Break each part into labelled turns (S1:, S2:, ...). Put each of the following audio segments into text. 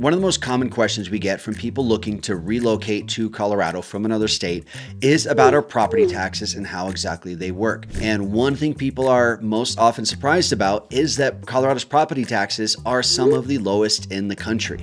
S1: One of the most common questions we get from people looking to relocate to Colorado from another state is about our property taxes and how exactly they work. And one thing people are most often surprised about is that Colorado's property taxes are some of the lowest in the country.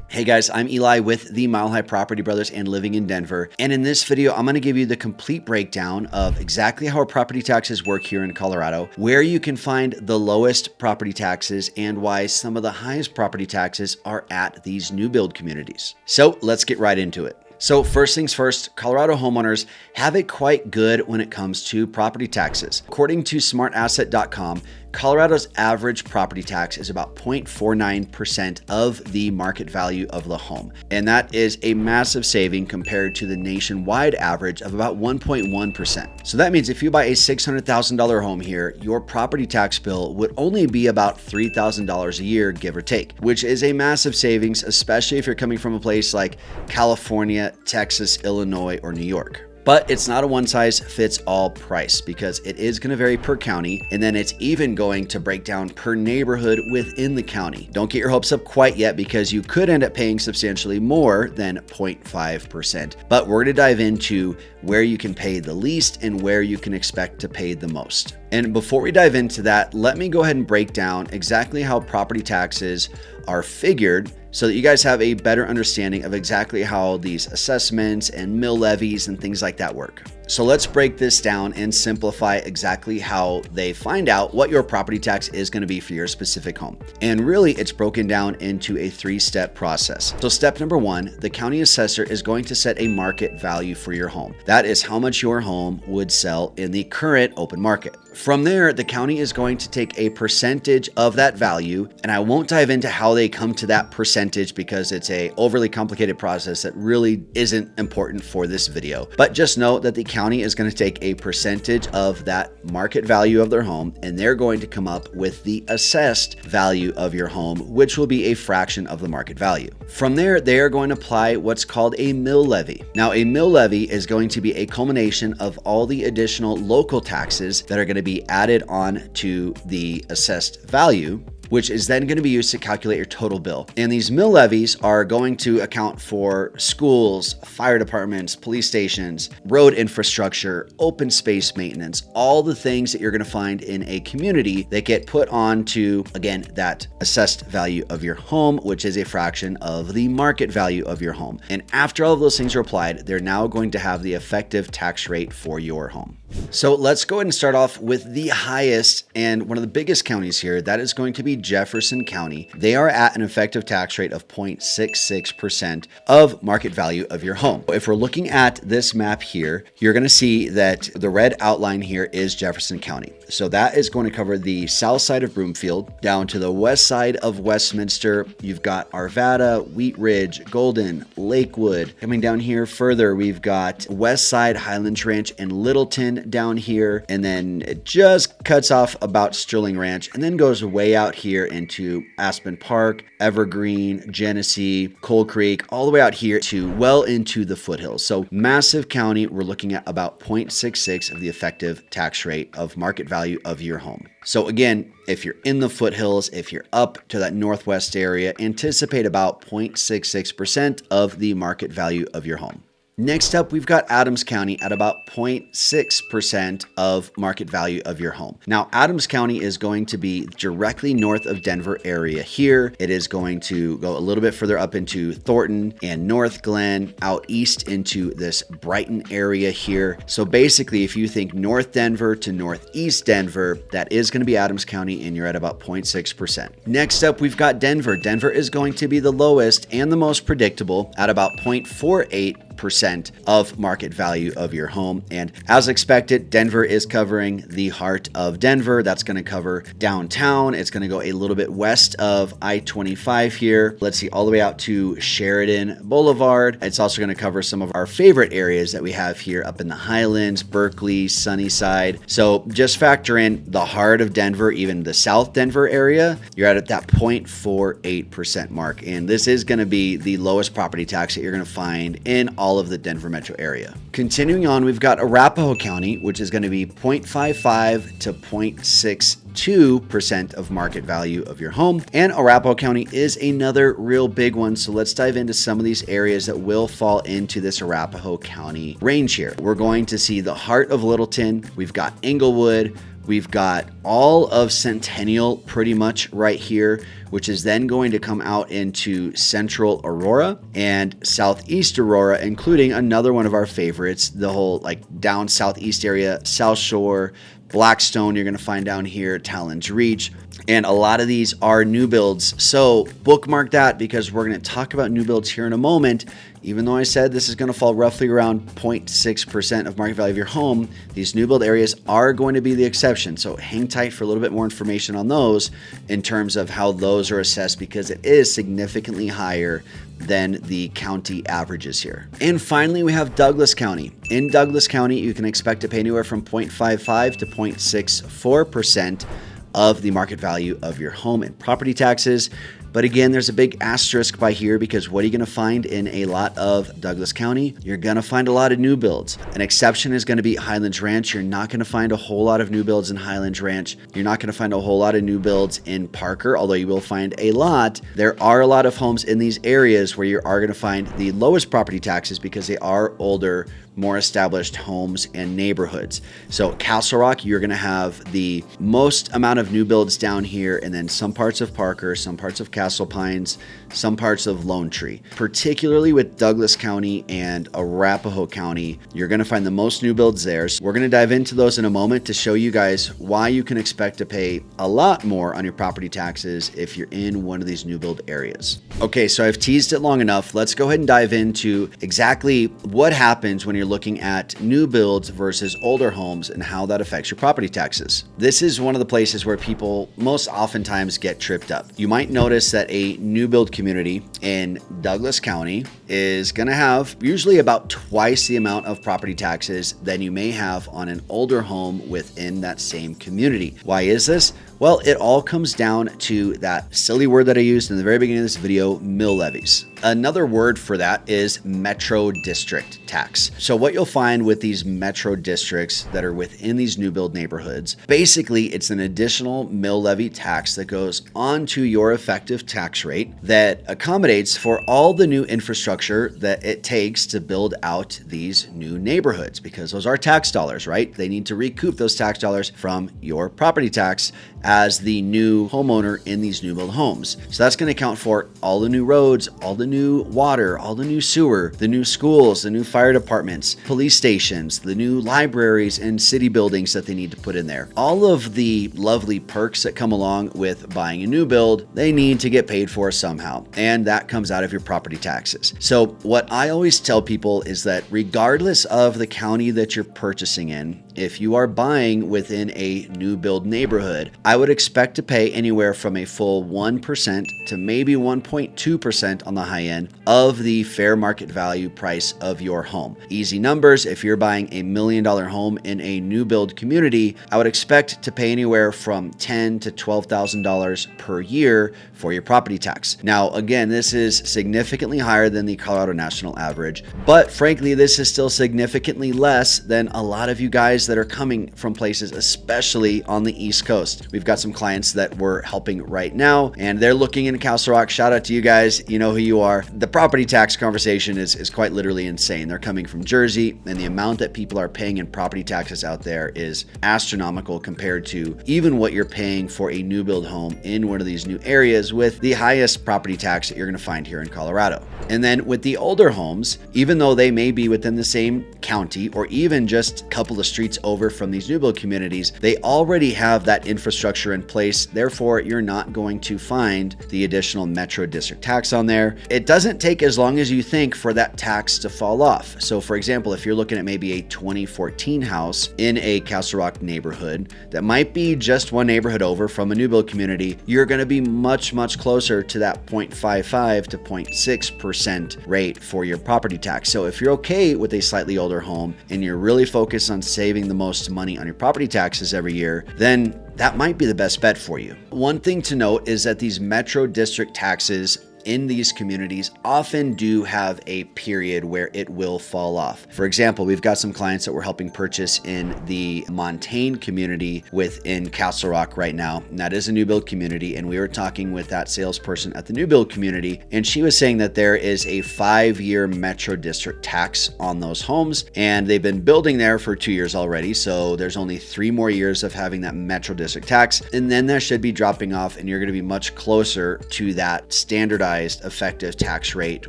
S1: Hey guys, I'm Eli with the Mile High Property Brothers and living in Denver. And in this video, I'm going to give you the complete breakdown of exactly how our property taxes work here in Colorado, where you can find the lowest property taxes, and why some of the highest property taxes are at these new build communities. So let's get right into it. So first things first, Colorado homeowners have it quite good when it comes to property taxes. According to smartasset.com, Colorado's average property tax is about 0.49% of the market value of the home. And that is a massive saving compared to the nationwide average of about 1.1%. So that means if you buy a $600,000 home here, your property tax bill would only be about $3,000 a year, give or take, which is a massive savings, especially if you're coming from a place like California, Texas, Illinois, or New York. But it's not a one-size-fits-all price because it is going to vary per county, and then it's even going to break down per neighborhood within the county. Don't get your hopes up quite yet because you could end up paying substantially more than 0.5%. But we're going to dive into where you can pay the least and where you can expect to pay the most. And before we dive into that, let me go ahead and break down exactly how property taxes are figured so that you guys have a better understanding of exactly how these assessments and mill levies and things like that work. So let's break this down and simplify exactly how they find out what your property tax is going to be for your specific home. And really, it's broken down into a three-step process. So step number one, the county assessor is going to set a market value for your home. That is how much your home would sell in the current open market. From there, the county is going to take a percentage of that value, and I won't dive into how they come to that percentage because it's a overly complicated process that really isn't important for this video. But just know that the county is going to take a percentage of that market value of their home, and they're going to come up with the assessed value of your home, which will be a fraction of the market value. From there, they are going to apply what's called a mill levy. Now, a mill levy is going to be a culmination of all the additional local taxes that are going to be added on to the assessed value, which is then going to be used to calculate your total bill. And these mill levies are going to account for schools, fire departments, police stations, road infrastructure, open space maintenance, all the things that you're going to find in a community that get put onto, again, that assessed value of your home, which is a fraction of the market value of your home. And after all of those things are applied, they're now going to have the effective tax rate for your home. So let's go ahead and start off with the highest and one of the biggest counties here. That is going to be Jefferson County. They are at an effective tax rate of 0.66% of market value of your home. If we're looking at this map here, you're going to see that the red outline here is Jefferson County. So that is going to cover the south side of Broomfield down to the west side of Westminster. You've got Arvada, Wheat Ridge, Golden, Lakewood. Coming down here further, we've got West Side, Highlands Ranch, and Littleton down here. And then it just cuts off about Sterling Ranch and then goes way out here into Aspen Park, Evergreen, Genesee, Coal Creek, all the way out here to well into the foothills. So massive county. We're looking at about 0.66 of the effective tax rate of market value of your home. So again, if you're in the foothills, if you're up to that northwest area, anticipate about 0.66% of the market value of your home. Next up, we've got Adams County at about 0.6% of market value of your home. Now, Adams County is going to be directly north of Denver area here. It is going to go a little bit further up into Thornton and North Glen, out east into this Brighton area here. So basically, if you think North Denver to Northeast Denver, that is going to be Adams County, and you're at about 0.6%. Next up, we've got Denver. Denver is going to be the lowest and the most predictable at about 0.48% of market value of your home. And as expected, Denver is covering the heart of Denver. That's going to cover downtown. It's going to go a little bit west of I-25 here. Let's see, all the way out to Sheridan Boulevard. It's also going to cover some of our favorite areas that we have here up in the Highlands, Berkeley, Sunnyside. So just factor in the heart of Denver, even the South Denver area. You're at that 0.48% mark. And this is going to be the lowest property tax that you're going to find in all of the Denver metro area. Continuing on, we've got Arapahoe County, which is going to be 0.55 to 0.62% of market value of your home. And Arapahoe County is another real big one. So let's dive into some of these areas that will fall into this Arapahoe County range here. We're going to see the heart of Littleton. We've got Englewood. We've got all of Centennial pretty much right here, which is then going to come out into central Aurora and southeast Aurora, including another one of our favorites, the whole like down southeast area, South Shore, Blackstone, you're going to find down here, Talon's Reach. And a lot of these are new builds. So bookmark that because we're going to talk about new builds here in a moment. Even though I said this is going to fall roughly around 0.6% of market value of your home, these new build areas are going to be the exception. So hang tight for a little bit more information on those in terms of how those are assessed, because it is significantly higher than the county averages here. And finally, we have Douglas County. In Douglas County, you can expect to pay anywhere from 0.55 to 0.64% of the market value of your home in property taxes. But again, there's a big asterisk by here, because what are you going to find in a lot of Douglas County? You're going to find a lot of new builds. An exception is going to be Highlands Ranch. You're not going to find a whole lot of new builds in Highlands Ranch. You're not going to find a whole lot of new builds in Parker, although you will find a lot. There are a lot of homes in these areas where you are going to find the lowest property taxes because they are older, more established homes and neighborhoods. So Castle Rock, you're going to have the most amount of new builds down here, and then some parts of Parker, some parts of Castle Pines, some parts of Lone Tree. Particularly with Douglas County and Arapahoe County, you're going to find the most new builds there. So we're going to dive into those in a moment to show you guys why you can expect to pay a lot more on your property taxes if you're in one of these new build areas. Okay, so I've teased it long enough. Let's go ahead and dive into exactly what happens when you're looking at new builds versus older homes and how that affects your property taxes. This is one of the places where people most oftentimes get tripped up. You might notice that a new build community in Douglas County is going to have usually about twice the amount of property taxes than you may have on an older home within that same community. Why is this? Well, it all comes down to that silly word that I used in the very beginning of this video, mill levies. Another word for that is metro district tax. So what you'll find with these metro districts that are within these new build neighborhoods, basically it's an additional mill levy tax that goes onto your effective tax rate that accommodates for all the new infrastructure that it takes to build out these new neighborhoods, because those are tax dollars, right? They need to recoup those tax dollars from your property tax as the new homeowner in these new build homes. So that's going to account for all the new roads, all the new water, all the new sewer, the new schools, the new fire departments, police stations, the new libraries and city buildings that they need to put in there. All of the lovely perks that come along with buying a new build, they need to get paid for somehow. And that comes out of your property taxes. So what I always tell people is that regardless of the county that you're purchasing in, if you are buying within a new build neighborhood, I would expect to pay anywhere from a full 1% to maybe 1.2% on the high end of the fair market value price of your home. Easy numbers, if you're buying $1 million home in a new build community, I would expect to pay anywhere from $10,000 to $12,000 per year for your property tax. Now, again, this is significantly higher than the Colorado national average, but frankly, this is still significantly less than a lot of you guys that are coming from places, especially on the East Coast. We've got some clients that we're helping right now, and they're looking in Castle Rock. Shout out to you guys. You know who you are. The property tax conversation is quite literally insane. They're coming from Jersey, and the amount that people are paying in property taxes out there is astronomical compared to even what you're paying for a new build home in one of these new areas with the highest property tax that you're going to find here in Colorado. And then with the older homes, even though they may be within the same county or even just a couple of streets over from these new build communities, they already have that infrastructure in place. Therefore, you're not going to find the additional metro district tax on there. It doesn't take as long as you think for that tax to fall off. So for example, if you're looking at maybe a 2014 house in a Castle Rock neighborhood that might be just one neighborhood over from a new build community, you're going to be much closer to that 0.55 to 0.6% rate for your property tax. So if you're okay with a slightly older home and you're really focused on saving the most money on your property taxes every year, then that might be the best bet for you. One thing to note is that these metro district taxes in these communities often do have a period where it will fall off. For example, we've got some clients that we're helping purchase in the Montaigne community within Castle Rock right now. And that is a new build community. And we were talking with that salesperson at the new build community, and she was saying that there is a 5-year Metro District tax on those homes. And they've been building there for 2 years already. So there's only 3 more years of having that Metro District tax. And then that should be dropping off, and you're going to be much closer to that standardized effective tax rate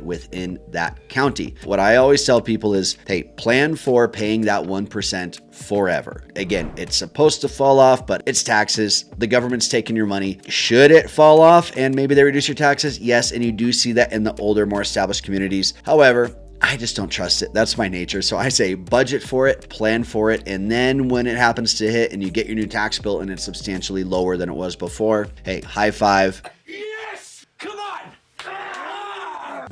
S1: within that county. What I always tell people is, hey, plan for paying that 1% forever. Again, it's supposed to fall off, but it's taxes. The government's taking your money. Should it fall off and maybe they reduce your taxes? Yes, and you do see that in the older, more established communities. However, I just don't trust it. That's my nature. So I say budget for it, plan for it, and then when it happens to hit and you get your new tax bill and it's substantially lower than it was before, hey, high five.
S2: Yes! Come on!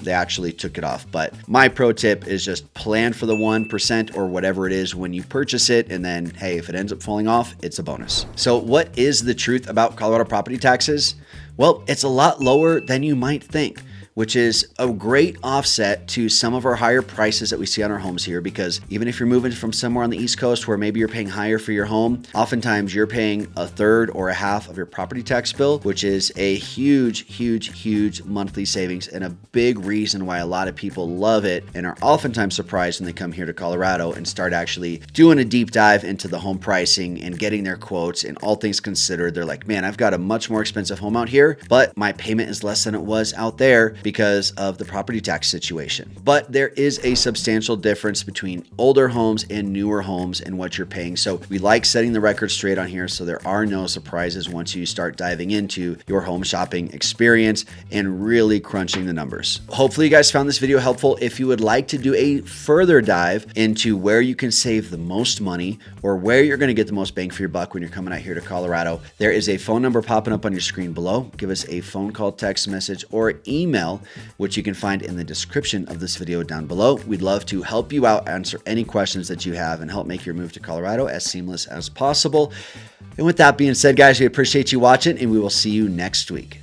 S1: They actually took it off. But my pro tip is just plan for the 1% or whatever it is when you purchase it. And then, hey, if it ends up falling off, it's a bonus. So what is the truth about Colorado property taxes? Well, it's a lot lower than you might think, which is a great offset to some of our higher prices that we see on our homes here. Because even if you're moving from somewhere on the East Coast where maybe you're paying higher for your home, oftentimes you're paying a third or a half of your property tax bill, which is a huge monthly savings and a big reason why a lot of people love it and are oftentimes surprised when they come here to Colorado and start actually doing a deep dive into the home pricing and getting their quotes. And all things considered, they're like, man, I've got a much more expensive home out here, but my payment is less than it was out there because of the property tax situation. But there is a substantial difference between older homes and newer homes and what you're paying. So we like setting the record straight on here so there are no surprises once you start diving into your home shopping experience and really crunching the numbers. Hopefully you guys found this video helpful. If you would like to do a further dive into where you can save the most money or where you're going to get the most bang for your buck when you're coming out here to Colorado, there is a phone number popping up on your screen below. Give us a phone call, text message, or email, which you can find in the description of this video down below. We'd love to help you out, answer any questions that you have, and help make your move to Colorado as seamless as possible. And with that being said, guys, we appreciate you watching, and we will see you next week.